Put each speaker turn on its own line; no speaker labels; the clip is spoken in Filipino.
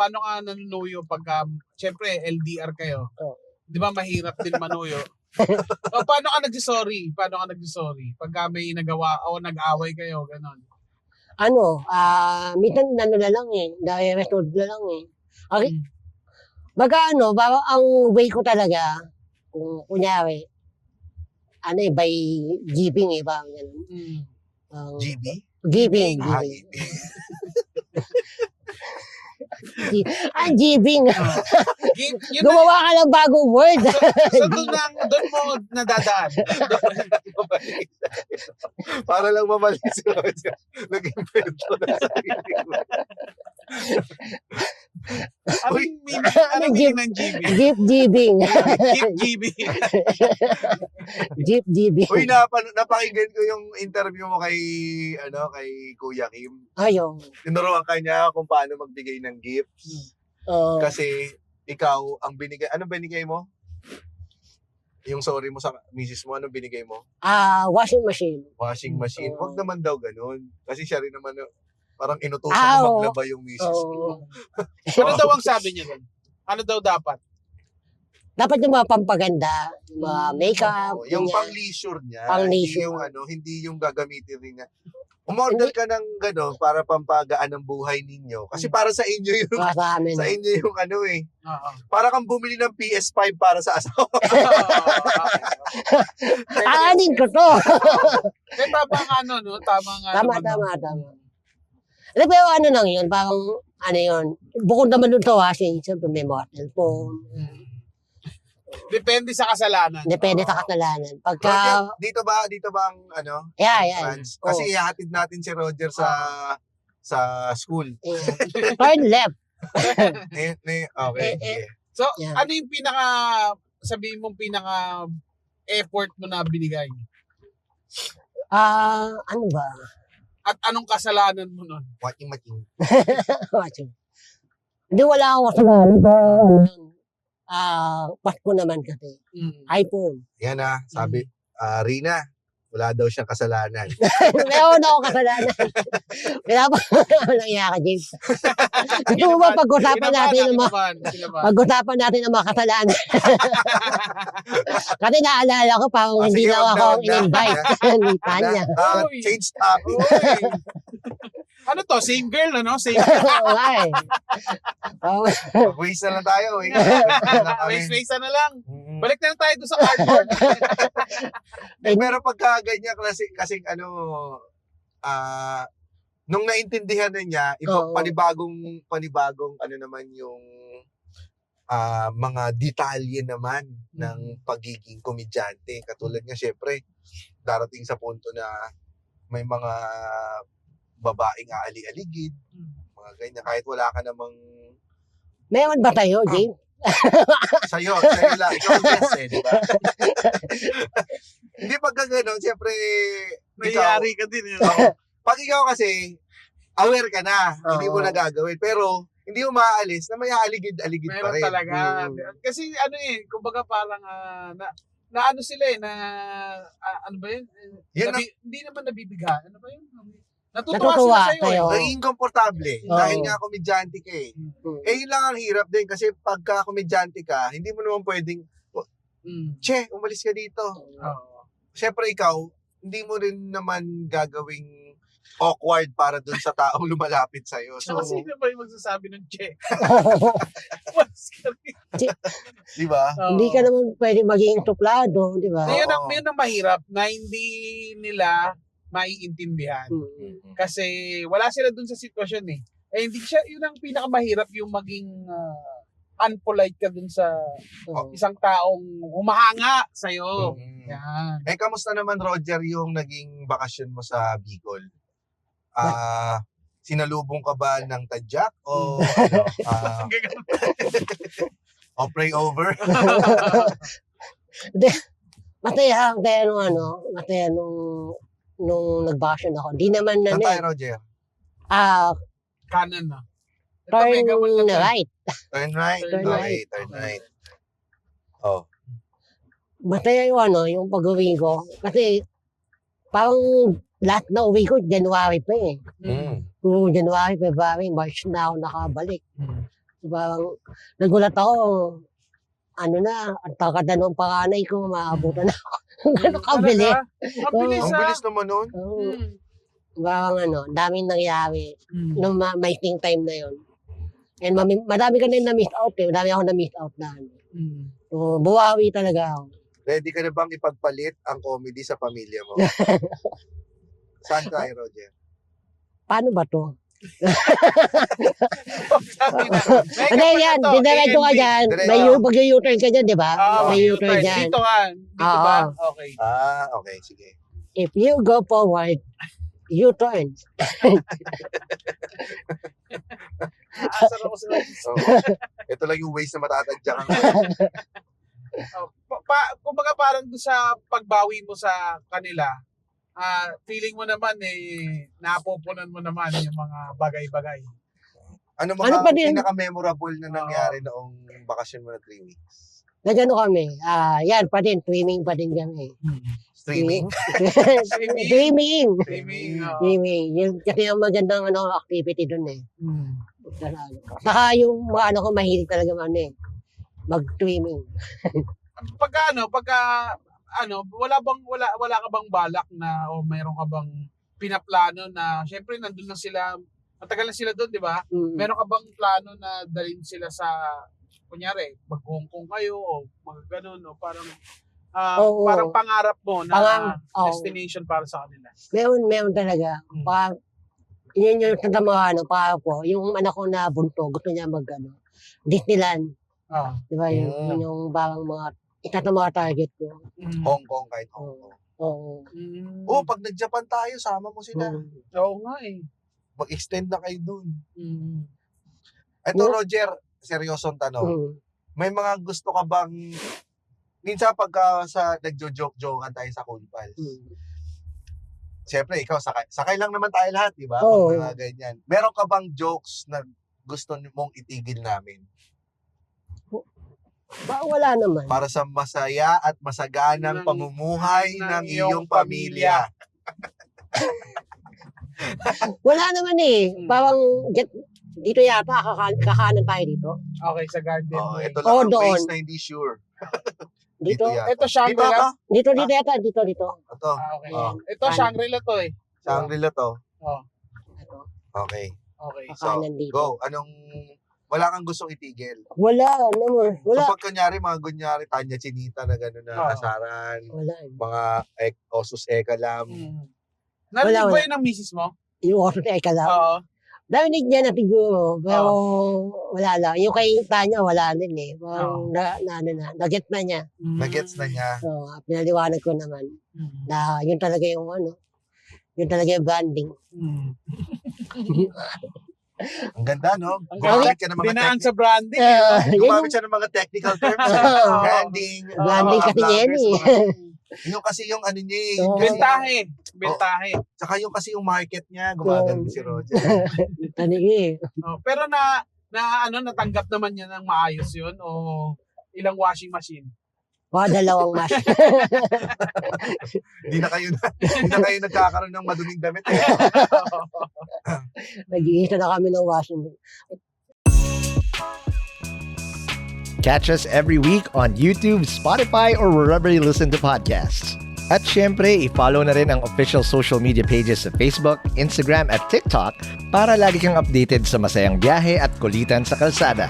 paano ka nanunuyo pagka, syempre, LDR kayo?
Oo.
Di ba mahirap din manuyo? O, paano ka nagsisorry? Paano ka nagsisorry? Pagka may nagawa o nag-away kayo, gano'n.
Minsan na lang eh. Dahil resolve na lang eh. Okay.
Mm.
Baga parang ang way ko talaga, kung kunyari, by giving eh, parang gano'n.
Mm.
GB?
Giving. Giving.
Yun
Gumawa ka ng bagong word.
so doon mo nadadaan.
Para lang mamalis si Roger. Nag-invento na sarili mo.
Anong meaning ng GB?
Gift giving.
Gift GB.
Gift giving.
Uy, napakinggan ko yung interview mo kay Kuya Kim.
Ayun.
Tinuruan ka niya kung paano magbigay ng gifts. Kasi ikaw, ang binigay, anong binigay mo? Yung sorry mo sa misis mo, anong binigay mo?
Washing machine.
Washing machine. Huwag naman daw ganun. Kasi siya rin naman, parang inutusan mo maglaba yung misis mo.
Ano daw ang sabi niya doon? Ano daw dapat?
Dapat yung mga pampaganda, mga makeup.
Yung
ganyan.
pang-leisure niya.
Pang-leisure.
Hindi yung gagamitin rin niya. Umorder ka ng gano'n para pampagaan ng buhay ninyo. Kasi para sa inyo yung
Para sa amin.
sa inyo yung
Oo.
para kang bumili ng PS5 para sa asawa.
Aanin ko to.
Tama nga no? Tama nga.
Tama. Pero lang yun, parang yun. Bukod naman dun sa washing, siyempre may mga cellphone.
Depende sa kasalanan.
Depende sa kasalanan. Pagka,
Roger, dito ba ang
yeah.
France? Kasi ihatid natin si Roger sa school.
Turn left.
Okay. Sige.
So,
Yeah.
ano yung sabihin mong effort mo na binigay?
Ano ba?
At anong kasalanan mo nun?
Wating.
Hindi, wala akong kasalanan. Pasko naman kasi. iPhone.
Yan sabi, Rina, wala daw siyang kasalanan.
Meron akong kasalanan. Kaya ba, nangyaya ka, James? Gusto mo ba pag-usapan natin ng mga kasalanan? Kasi naalala ko, parang hindi
sige,
lang
wag
ako
na.
ang in-invite. Ni Tanya.
Uy.
Change topic.
Ano to? Same girl, ano? Same
Oo nga eh. Oo.
Mag-waste na lang tayo.
Waste na lang.
Mm.
Balik na lang tayo doon sa cardboard.
Pero pagka ganyan kasi nung naintindihan na niya,
Oo.
panibagong naman yung mga detalye naman ng pagiging komedyante. Katulad nga, syempre, darating sa punto na may mga babaeng aali-aligid, mga ganyan. Kahit wala ka namang
Meron ba tayo, James?
sa'yo lang. Ikaw yes di ba? Hindi pagka gano'n, syempre,
Nangyari ka din.
pag ikaw kasi, aware ka na, hindi mo
Oo.
na gagawin. Pero, hindi mo maaalis na may aaligid-aligid pa
Meron
rin.
talaga. Kasi kumbaga parang na ano sila ano ba yun? Hindi naman nabibigha. Ano ba yun? Natutuwa sila sa'yo.
sa'yo.
Naging komportable.
Oo.
Dahil nga komedyante ka eh. Yun lang ang hirap din kasi pagka komedyante ka, hindi mo naman pwedeng, che, umalis ka dito. Siyempre ikaw, hindi mo rin naman gagawing awkward para dun sa taong lumalapit sa'yo. So,
Kasi sino ba yung magsasabi ng che?
di ba?
Hindi ka naman pwede maging tuplado, di ba?
Yun ang mahirap na hindi nila maiintindihan. Kasi wala sila dun sa sitwasyon eh. Hindi siya, yun ang pinakamahirap yung maging unpolite ka dun sa isang taong humahanga sa'yo. Yan.
Kamusta naman Roger yung naging bakasyon mo sa Bicol? Sinalubong ka ba ng tadyak o o pray over?
Masaya nung nag-vacation ako. Di naman
Saan tayo, Roger?
Kanan na.
turn right.
Turn right?
Turn
Okay,
right.
turn right. Oh.
Masaya yung pag-uwi ko. Kasi parang lahat na uwi ko, January pa eh. January, February, March na ako nakabalik. Parang nagulat ako. Ano na, ang takada ng panganay ko, maabutan ako. Gano'n kabili.
Mabilis
Ang bilis naman nun.
Oo. Parang daming nangyari nung making time na yon. And madami ka din na-miss out eh. Madami ako na-miss out na. So, buwawi talaga ako.
Ready ka na bang ipagpalit ang comedy sa pamilya mo? Saan tayo, Roger?
Paano ba to?
Hindi
yan, dinereto ka dyan. May mag-u-turn ka dyan, di ba? May u-turn dyan.
Dito ka. Dito ba? Okay.
Okay, sige.
If you go forward, u-turn.
Aasar ako sa
So, ito lang yung ways na matatadya kang
kumbaga parang doon sa pagbawi mo sa kanila, feeling mo naman napupunan mo naman yung mga bagay-bagay.
Ano
Ano pa din?
pinaka-memorable na nangyari noong bakasyon mo na 3 weeks?
Nagano kami. Yan pa din, swimming pa din kami.
Streaming?
Swimming.
Swimming.
Yun, kasi yung magandang activity doon eh. Saka yung mga ko mahilig talaga mag-swimming.
Pagka wala ka bang balak na o mayroon ka bang pinaplano na syempre nandun na sila, matagal na sila doon, di ba? Meron ka bang plano na dalhin sila sa kunyari, mag-Hong Kong kayo o mga ganun o parang parang pangarap mo na destination para sa kanila?
Meron talaga. Yun yung sa mga yung anak ko na bunto, gusto niya Disneyland. Di ba? Yung parang isa sa mga target ko.
Hong Kong, kahit Hong Kong.
Oo.
Pag nag-Japan tayo, sama mo sila.
Oo nga eh.
Mag-extend na kayo dun. Ito, Roger, seryosong tanong. May mga gusto ka bang, minsan pagka nagjo-joke-jokean tayo sa Cool Pals, siyempre, ikaw, sakay lang naman tayo lahat, di ba? Pag mga ganyan. Meron ka bang jokes na gusto mong itigil namin?
Wala naman.
Para sa masaya at masaganang pamumuhay ng iyong pamilya.
Wala naman eh. Parang dito yata, kakanan tayo dito.
Okay, sa garden.
Ito lang ang
doon.
place na hindi sure.
Dito?
yata.
Ito Shangri-La.
Dito yata, dito.
Ito.
Okay. Ito Shangri-La to eh.
Shangri-La to.
Ito.
Okay.
Okay.
So,
Kakanan dito.
go. Wala kang gustong itigil.
Wala naman. Wala.
So, pag kunyari, Tanya Chinita na gano'n na asaran,
Wala.
mga Osus Ekalam.
Narinig
Wala.
ba yun ng misis mo?
Yung oso sa lang.
Oo.
Narinig niya na siguro. Pero wala lang. Yung kay Tanya, wala din eh. Parang na-get na niya.
Nagets na niya.
So, pinaliwanag ko naman na yun talaga yung yun talaga yung branding.
Ang ganda, no?
Ang
Gumamit ka ng mga
Dinaan sa branding.
Gumamit siya ng mga technical terms. Branding.
Branding kasi yan eh.
Yung kasi yung niya eh.
Oo.
Bentahe.
Tsaka yung kasi yung market niya, gumaganda si Roger.
Tanig eh.
Pero natanggap naman niya ng maayos yun o ilang washing machine?
Dalawang mas.
Hindi na kayo nagkakaroon ng maduming damit eh.
Nag-iisa na kami ng washing.
Catch us every week on YouTube, Spotify, or wherever you listen to podcasts. At syempre, i-follow na rin ang official social media pages sa Facebook, Instagram, at TikTok para lagi kang updated sa masayang biyahe at kulitan sa kalsada.